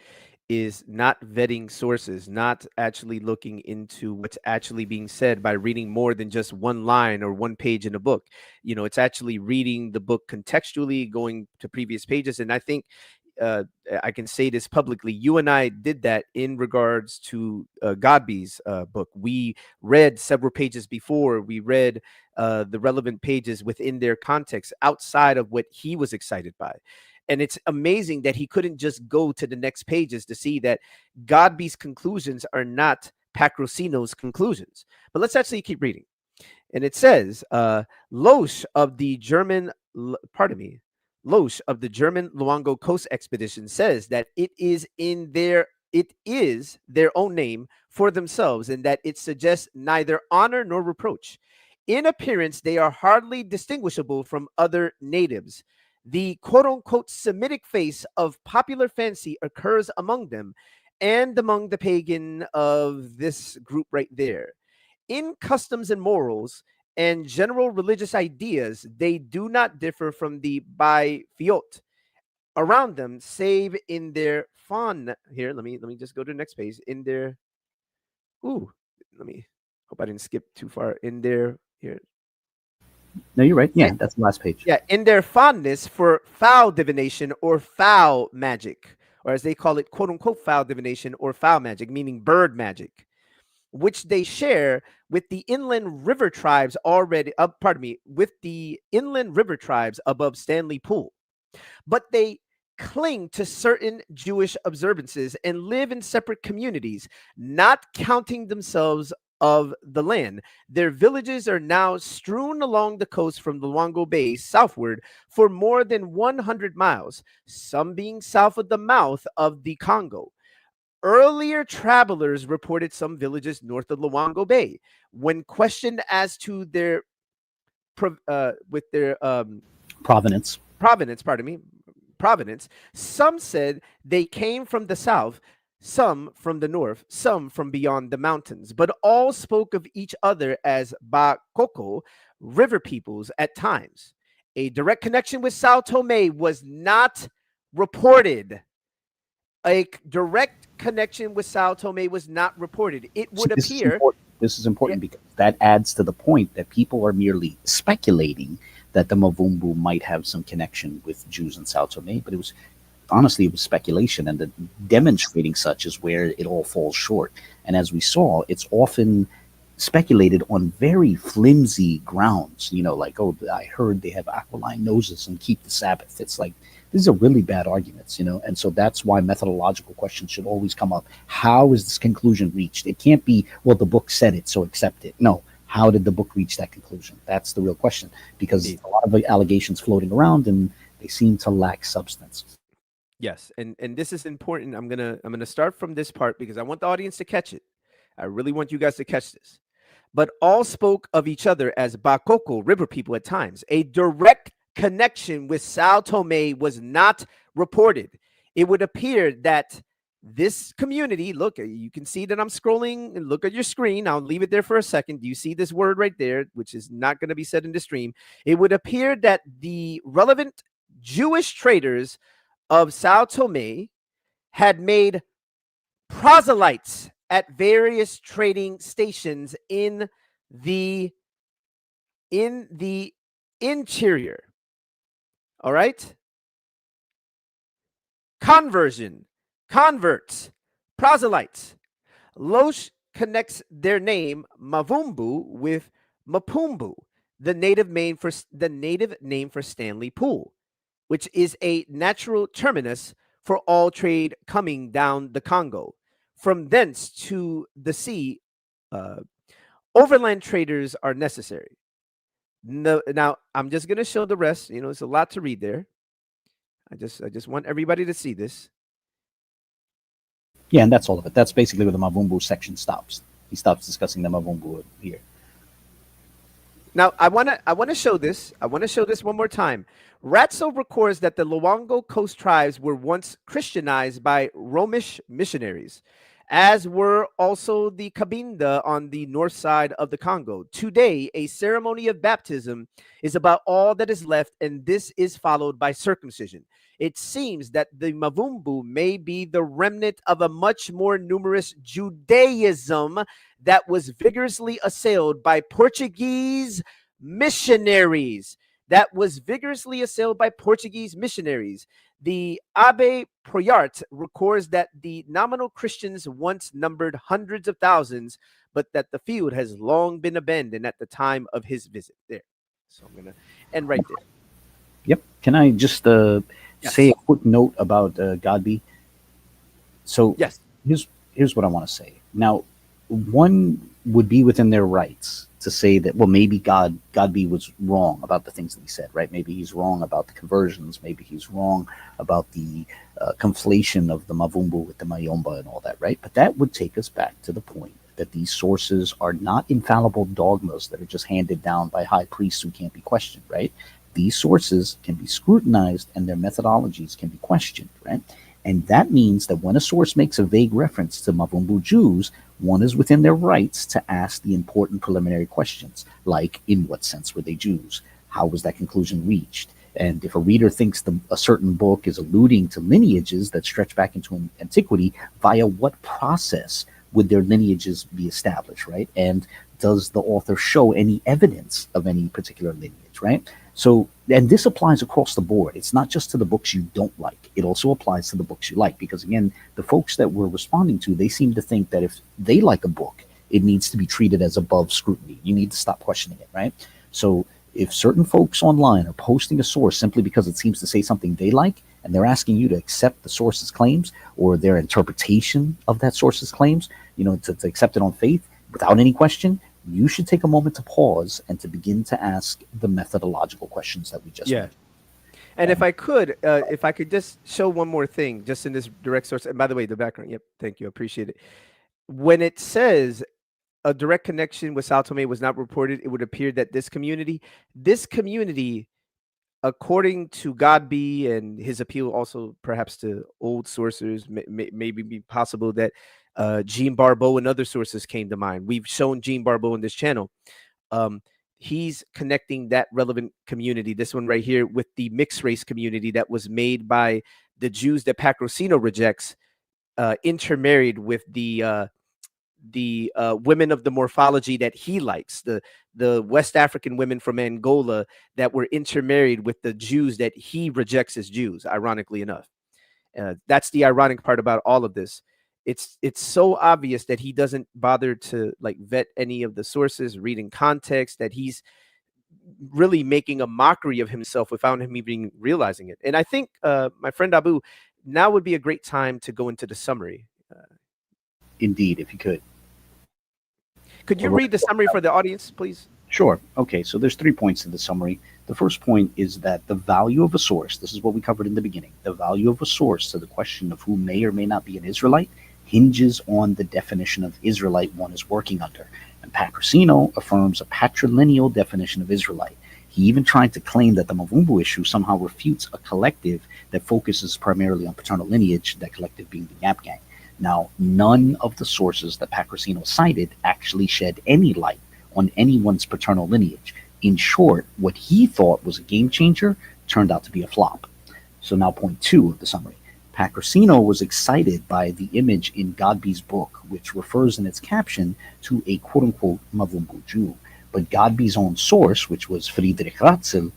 is not vetting sources, not actually looking into what's actually being said by reading more than just one line or one page in a book. It's actually reading the book contextually, going to previous pages. And I think I can say this publicly. You and I did that in regards to Godbey's book. We read several pages before. We read the relevant pages within their context outside of what he was excited by. And it's amazing that he couldn't just go to the next pages to see that Godbey's conclusions are not Pacroseeno's conclusions. But let's actually keep reading. And it says, Loesch of the German, Loesch of the German Luango Coast Expedition says that it is their own name for themselves, and that it suggests neither honor nor reproach. In appearance, they are hardly distinguishable from other natives. The quote-unquote Semitic face of popular fancy occurs among them and among the pagan of this group right there. In customs and morals and general religious ideas, they do not differ from the Bifiote around them, save in their here. Let me just go to the next page. In their hope I didn't skip too far. In their here. No, you're right. Yeah, that's the last page. Yeah, in their fondness for foul divination or foul magic, or as they call it, quote unquote, foul divination or foul magic, meaning bird magic, which they share with the inland river tribes with the inland river tribes above Stanley Pool. But they cling to certain Jewish observances and live in separate communities, not counting themselves of the land. Their villages are now strewn along the coast from the Luango Bay southward for more than 100 miles, some being south of the mouth of the Congo. Earlier travelers reported some villages north of Luango Bay. When questioned as to their provenance, some said they came from the south, some from the north, some from beyond the mountains, but all spoke of each other as Bakoko, river peoples at times. A direct connection with Sao Tome was not reported. A direct connection with Sao Tome was not reported. It would appear... This is important because that adds to the point that people are merely speculating that the Mavumbu might have some connection with Jews in Sao Tome, but it was speculation, and the demonstrating such is where it all falls short. And as we saw, it's often speculated on very flimsy grounds, like, oh, I heard they have aquiline noses and keep the Sabbath. It's like, these are really bad arguments, and so that's why methodological questions should always come up. How is this conclusion reached? It can't be, well, the book said it, so accept it. No, how did the book reach that conclusion? That's the real question, because a lot of the allegations floating around and they seem to lack substance. Yes, and this is important. I'm gonna start from this part because I want the audience to catch it. I really want you guys to catch this. But all spoke of each other as Bakoko, river people at times. A direct connection with Sao Tome was not reported. It would appear that this community, look, you can see that I'm scrolling and look at your screen. I'll leave it there for a second. Do you see this word right there, which is not going to be said in the stream? It would appear that the relevant Jewish traders of Sao Tome had made proselytes at various trading stations in the interior. All right? Converts, proselytes. Loesch connects their name Mavumbu with Mapumbu, the native name for Stanley Pool, which is a natural terminus for all trade coming down the Congo. From thence to the sea, overland traders are necessary. Now, I'm just going to show the rest. It's a lot to read there. I just want everybody to see this. Yeah, and that's all of it. That's basically where the Mavumbu section stops. He stops discussing the Mavumbu here. Now, I want to show this. I want to show this one more time. Ratzel records that the Luango coast tribes were once Christianized by Romish missionaries, as were also the Cabinda on the north side of the Congo. Today, a ceremony of baptism is about all that is left, and this is followed by circumcision. It seems that the Mavumbu may be the remnant of a much more numerous Judaism that was vigorously assailed by Portuguese missionaries. that was vigorously assailed by Portuguese missionaries. The Abbe Proyart records that the nominal Christians once numbered hundreds of thousands, but that the field has long been abandoned at the time of his visit there. So I'm going to end right there. Yep. Can I just say Yes. a quick note about Godbey? So Yes. here's what I want to say. Now, one would be within their rights to say that, well, maybe Godbey was wrong about the things that he said, right? Maybe he's wrong about the conversions. Maybe he's wrong about the conflation of the Mavumbu with the Mayomba and all that, right? But that would take us back to the point that these sources are not infallible dogmas that are just handed down by high priests who can't be questioned, right? These sources can be scrutinized and their methodologies can be questioned, right? And that means that when a source makes a vague reference to Mavumbu Jews, one is within their rights to ask the important preliminary questions, like in what sense were they Jews? How was that conclusion reached? And if a reader thinks a certain book is alluding to lineages that stretch back into antiquity, via what process would their lineages be established, right? And does the author show any evidence of any particular lineage, right? So, and this applies across the board. It's not just to the books you don't like. It also applies to the books you like, because again, the folks that we're responding to, they seem to think that if they like a book, it needs to be treated as above scrutiny. You need to stop questioning it, right? So if certain folks online are posting a source simply because it seems to say something they like, and they're asking you to accept the source's claims or their interpretation of that source's claims, to accept it on faith without any question, you should take a moment to pause and to begin to ask the methodological questions that we just mentioned. And if I could just show one more thing, just in this direct source. And by the way, the background. Yep. Thank you. I appreciate it. When it says a direct connection with Sao Tome was not reported, it would appear that this community, according to Godbey and his appeal also perhaps to old sources, maybe be possible that Jean Barbeau and other sources came to mind. We've shown Jean Barbeau in this channel. He's connecting that relevant community, this one right here, with the mixed race community that was made by the Jews that Pacroseeno rejects, intermarried with the women of the morphology that he likes, the West African women from Angola that were intermarried with the Jews that he rejects as Jews, ironically enough. That's the ironic part about all of this. It's so obvious that he doesn't bother to vet any of the sources, read in context, that he's really making a mockery of himself without him even realizing it. And I think, my friend Abu, now would be a great time to go into the summary. Indeed, if you could. Could you read the summary for the audience, please? Sure. Okay, so there's 3 points in the summary. The first point is that the value of a source, this is what we covered in the beginning, the value of a source to the question of who may or may not be an Israelite hinges on the definition of Israelite one is working under. And Pacroseeno affirms a patrilineal definition of Israelite. He even tried to claim that the Mavumbu issue somehow refutes a collective that focuses primarily on paternal lineage, that collective being the YAP Gang. Now, none of the sources that Pacroseeno cited actually shed any light on anyone's paternal lineage. In short, what he thought was a game changer turned out to be a flop. So now point 2 of the summary. Pacroseeno was excited by the image in Godbey's book, which refers in its caption to a quote-unquote Mavumbu Jew. But Godbey's own source, which was Friedrich Ratzel,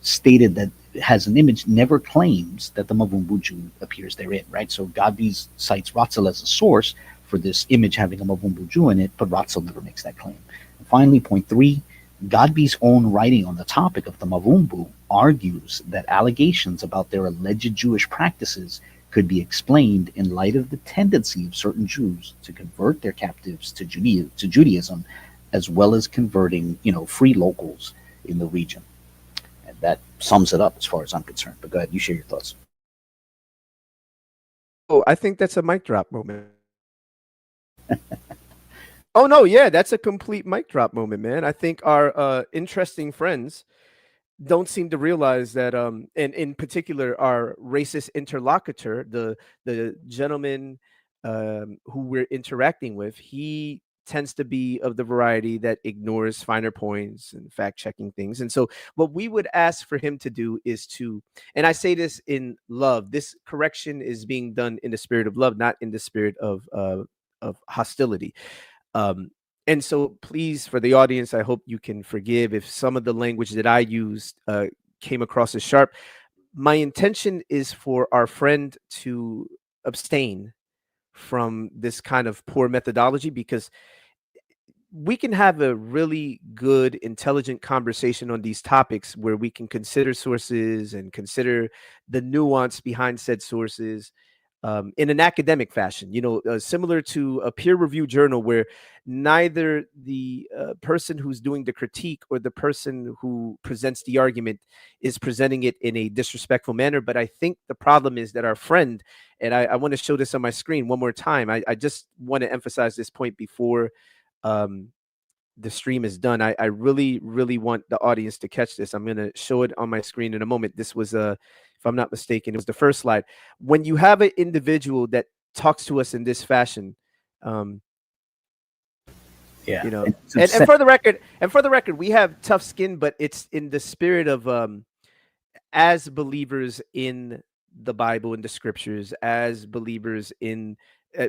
stated that has an image never claims that the Mavumbu Jew appears therein, right? So Godbey cites Ratzel as a source for this image having a Mavumbu Jew in it, but Ratzel never makes that claim. And finally, point 3, Godbey's own writing on the topic of the Mavumbu argues that allegations about their alleged Jewish practices could be explained in light of the tendency of certain Jews to convert their captives to Judaism, as well as converting, free locals in the region. And that sums it up as far as I'm concerned. But go ahead, you share your thoughts. Oh, I think that's a mic drop moment. Oh, no, yeah, that's a complete mic drop moment, man. I think our interesting friends don't seem to realize that, and in particular, our racist interlocutor, the gentleman who we're interacting with, he tends to be of the variety that ignores finer points and fact-checking things. And so what we would ask for him to do is to, and I say this in love, this correction is being done in the spirit of love, not in the spirit of hostility. And so please, for the audience, I hope you can forgive if some of the language that I used came across as sharp. My intention is for our friend to abstain from this kind of poor methodology, because we can have a really good, intelligent conversation on these topics where we can consider sources and consider the nuance behind said sources, in an academic fashion, similar to a peer review journal where neither the person who's doing the critique or the person who presents the argument is presenting it in a disrespectful manner. But I think the problem is that our friend, and I want to show this on my screen one more time. I just want to emphasize this point before the stream is done. I really, really want the audience to catch this. I'm going to show it on my screen in a moment. This was if I'm not mistaken, it was the first slide. When you have an individual that talks to us in this fashion, and for the record, we have tough skin, but it's in the spirit of as believers in the Bible and the scriptures, as believers in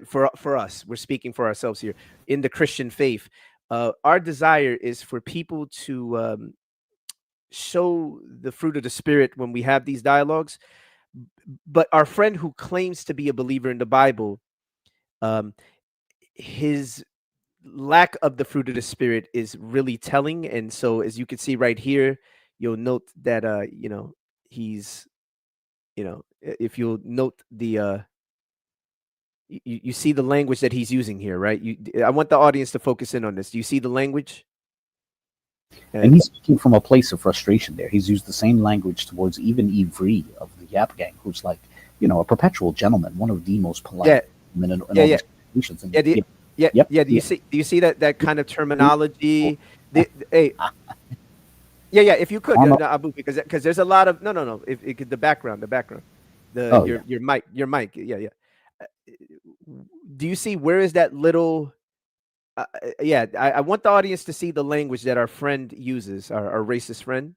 for us, we're speaking for ourselves here in the Christian faith. Our desire is for people to show the fruit of the Spirit when we have these dialogues. But our friend who claims to be a believer in the Bible, his lack of the fruit of the Spirit is really telling. And so, as you can see right here, you'll note that he's, if you'll note the you see the language that he's using here, right? I want the audience to focus in on this. Do you see the language? And he's speaking from a place of frustration there. He's used the same language towards even Ivri of the YAP Gang, who's like, a perpetual gentleman, one of the most polite men in all these situations. Do you see that kind of terminology? If you could, Abu, because there's a lot of no. If the background, your mic, yeah. Do you see where is that little? I want the audience to see the language that our friend uses, our racist friend,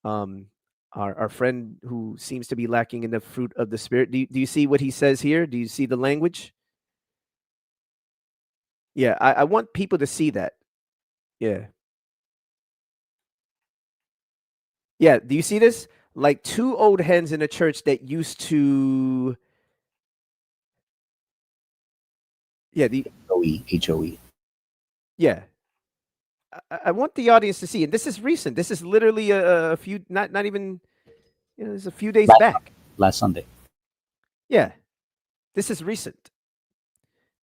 our friend who seems to be lacking in the fruit of the Spirit. Do you see what he says here? Do you see the language? Yeah, I want people to see that. Yeah. Yeah, do you see this? Like two old hens in a church that used to... Yeah, the HOE. Yeah. I want the audience to see, and this is recent. This is literally a few, not even, it's a few days back. Last Sunday. Yeah, this is recent.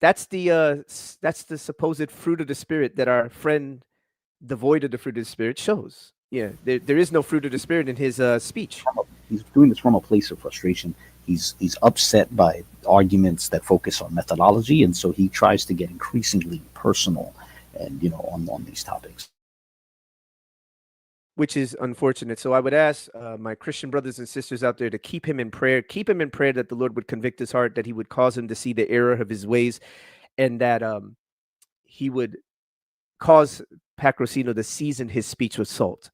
That's the supposed fruit of the Spirit that our friend, devoid of the fruit of the Spirit, shows. Yeah, there is no fruit of the Spirit in his speech. He's doing this from a place of frustration. He's upset by arguments that focus on methodology, and so he tries to get increasingly personal and on these topics, which is unfortunate. So I would ask my Christian brothers and sisters out there to keep him in prayer. Keep him in prayer that the Lord would convict his heart, that he would cause him to see the error of his ways, and that he would cause Pacroseeno to season his speech with salt.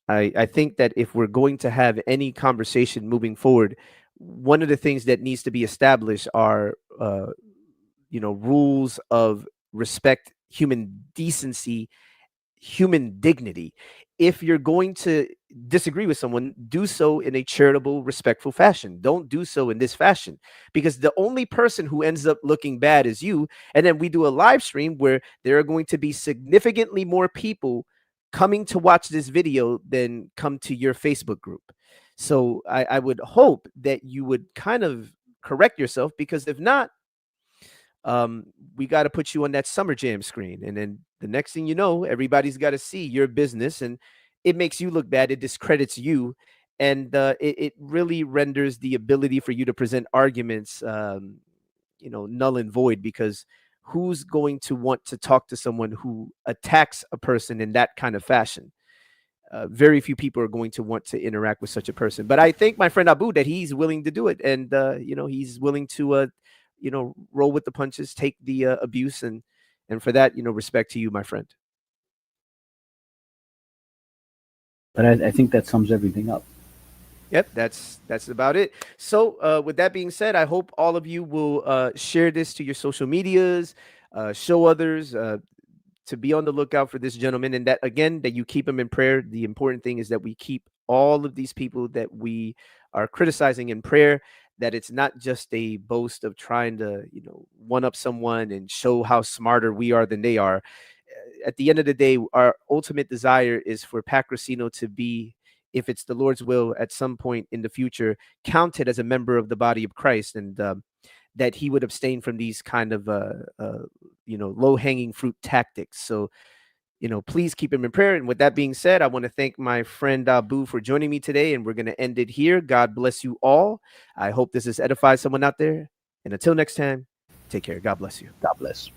I think that if we're going to have any conversation moving forward, one of the things that needs to be established are rules of respect, human decency, human dignity. If you're going to disagree with someone, do so in a charitable, respectful fashion. Don't do so in this fashion, because the only person who ends up looking bad is you. And then we do a live stream where there are going to be significantly more people coming to watch this video than come to your Facebook group. So I would hope that you would kind of correct yourself, because if not, we got to put you on that Summer Jam screen. And then the next thing you know, everybody's got to see your business, and it makes you look bad. It discredits you. And it really renders the ability for you to present arguments, null and void, because who's going to want to talk to someone who attacks a person in that kind of fashion? Very few people are going to want to interact with such a person. But I thank my friend Abu that he's willing to do it. And, he's willing to, roll with the punches, take the abuse. And for that, respect to you, my friend. But I think that sums everything up. Yep, that's about it. So with that being said, I hope all of you will share this to your social medias, show others, to be on the lookout for this gentleman, and that again, that you keep him in prayer. The important thing is that we keep all of these people that we are criticizing in prayer, that it's not just a boast of trying to, one up someone and show how smarter we are than they are. At the end of the day, our ultimate desire is for Pacroseeno to be, if it's the Lord's will, at some point in the future, counted as a member of the body of Christ, and that he would abstain from these kind of low-hanging fruit tactics. So, please keep him in prayer. And with that being said, I want to thank my friend Abu for joining me today, and we're going to end it here. God bless you all. I hope this has edified someone out there. And until next time, take care. God bless you. God bless.